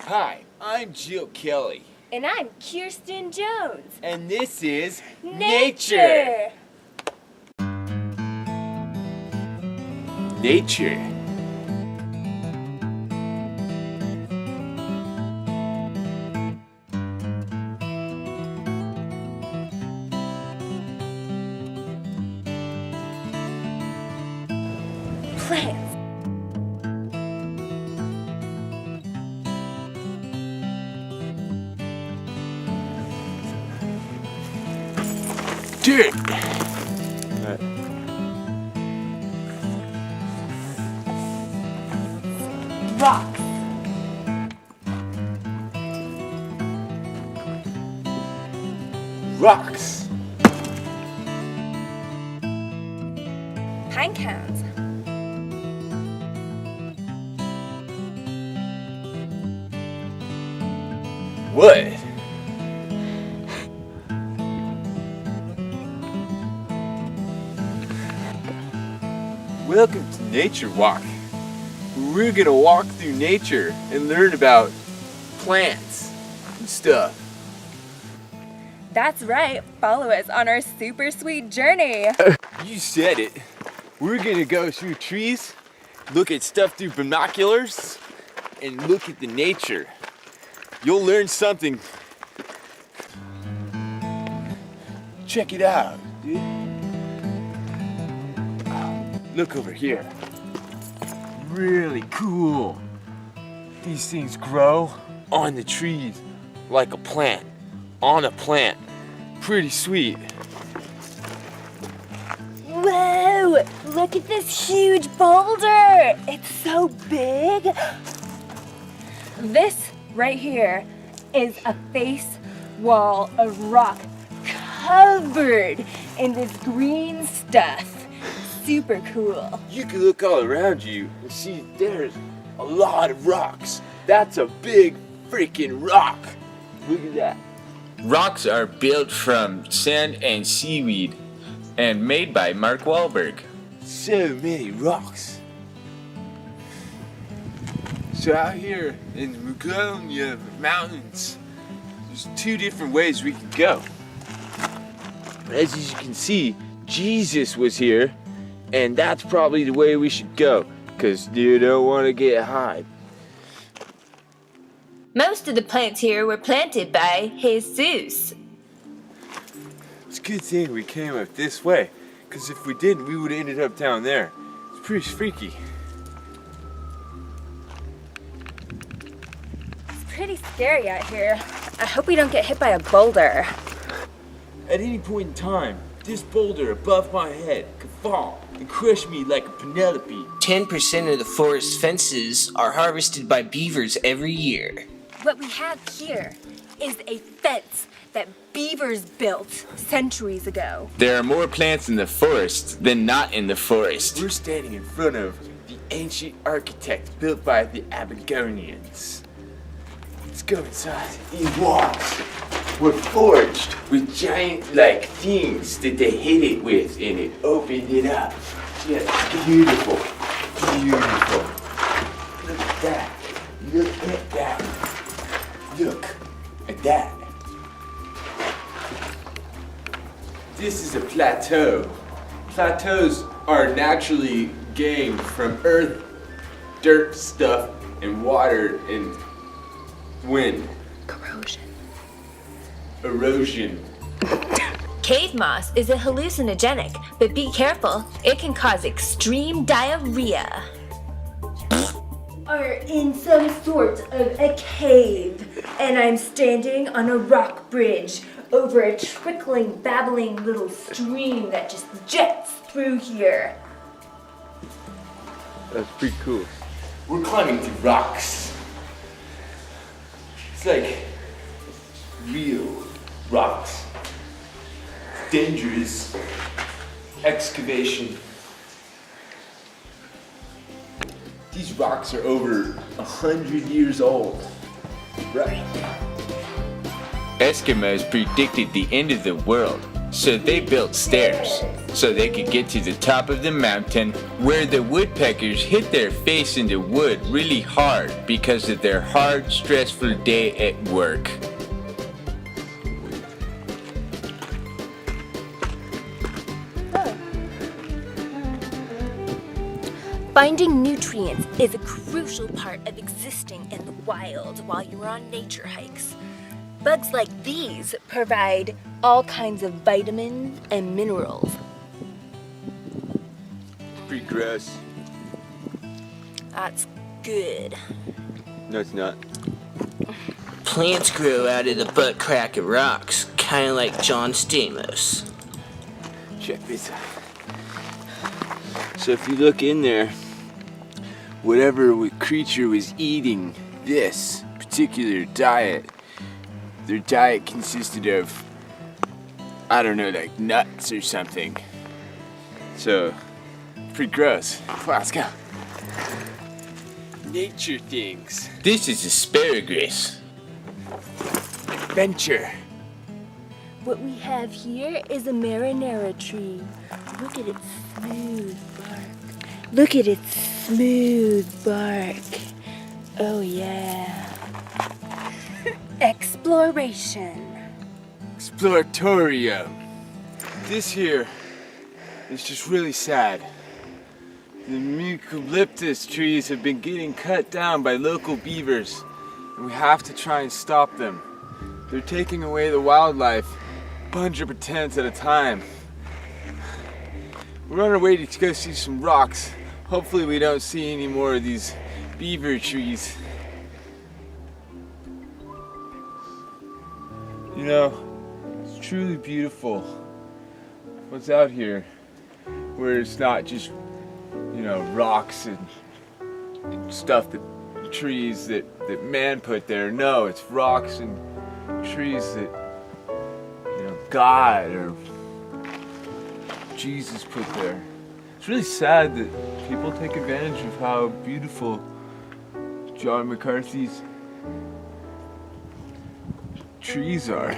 Hi, I'm Jill Kelly. And I'm Kirstin Jones. And this is Nature! Nature. Plants. Dirt. Rocks. Rocks. Pine cones. Wood. Welcome to Nature Walk. We're gonna walk through nature and learn about plants and stuff. That's right. Follow us on our super sweet journey. You said it. We're gonna go through trees, look at stuff through binoculars, and look at the nature. You'll learn something. Check it out, dude. Look over here. Really cool. These things grow on the trees like a plant, on a plant. Pretty sweet. Whoa! Look at this huge boulder! It's so big! This right here is a face wall of rock covered in this green stuff. Super cool. You can look all around you and see there's a lot of rocks. That's a big freaking rock. Look at that. Rocks are built from sand and seaweed and made by Mark Wahlberg. So many rocks. So out here in the Magonia Mountains, there's two different ways we can go. As you can see, Jesus was here, and that's probably the way we should go, because you don't want to get high. Most of the plants here were planted by Jesus. It's a good thing we came up this way, because if we didn't, we would have ended up down there. It's pretty freaky. It's pretty scary out here. I hope we don't get hit by a boulder. At any point in time, this boulder above my head could fall and crush me like a Penelope. 10% of the forest fences are harvested by beavers every year. What we have here is a fence that beavers built centuries ago. There are more plants in the forest than not in the forest. We're standing in front of the ancient architect built by the Abygonians. Let's go inside. These walls were forged with giant-like things that they hit it with, and it opened it up. Yeah, beautiful, beautiful. Look at that. Look at that. Look at that. This is a plateau. Plateaus are naturally gained from earth, dirt stuff, and water and wind. Erosion. Cave moss is a hallucinogenic, but be careful, it can cause extreme diarrhea. Are in some sort of a cave, and I'm standing on a rock bridge over a trickling, babbling little stream that just jets through here. That's pretty cool. We're climbing through rocks. It's like real rocks. Dangerous excavation. These rocks are over 100 years old. Right. Eskimos predicted the end of the world So they built stairs so they could get to the top of the mountain where the woodpeckers hit their face into wood really hard because of their hard, stressful day at work. Finding nutrients is a crucial part of existing in the wild while you're on nature hikes. Bugs like these provide all kinds of vitamins and minerals. Pretty gross. That's good. No, it's not. Plants grow out of the butt crack of rocks, kind of like John Stamos. Check this out. So if you look in there, whatever creature was eating this particular diet, their diet consisted of, I don't know, like nuts or something. So, pretty gross. Let's go. Nature things. This is asparagus. Adventure. What we have here is a marinara tree. Look at its smooth bark. Look at its smooth bark. Oh yeah. Exploration. Exploratorium. This here is just really sad. The eucalyptus trees have been getting cut down by local beavers, and we have to try and stop them. They're taking away the wildlife 100% at a time. We're on our way to go see some rocks. Hopefully we don't see any more of these beaver trees. You know, it's truly beautiful what's out here, where it's not just, you know, rocks and stuff that trees that man put there. No, it's rocks and trees that, you know, God or Jesus put there. It's really sad that people take advantage of how beautiful John McCarthy's trees are.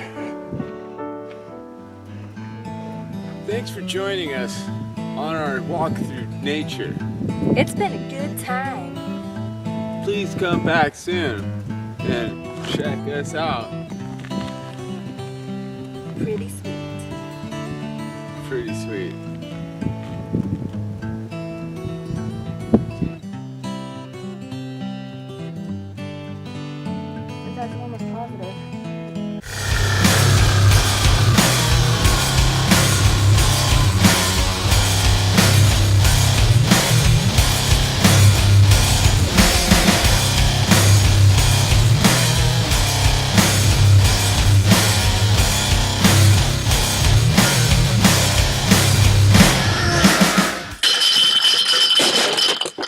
Thanks for joining us on our walk through nature. It's been a good time. Please come back soon and check us out. Pretty sweet. Pretty sweet. That's almost positive.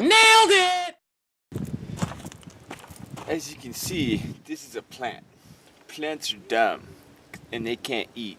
Nailed it! As you can see, this is a plant. Plants are dumb and they can't eat.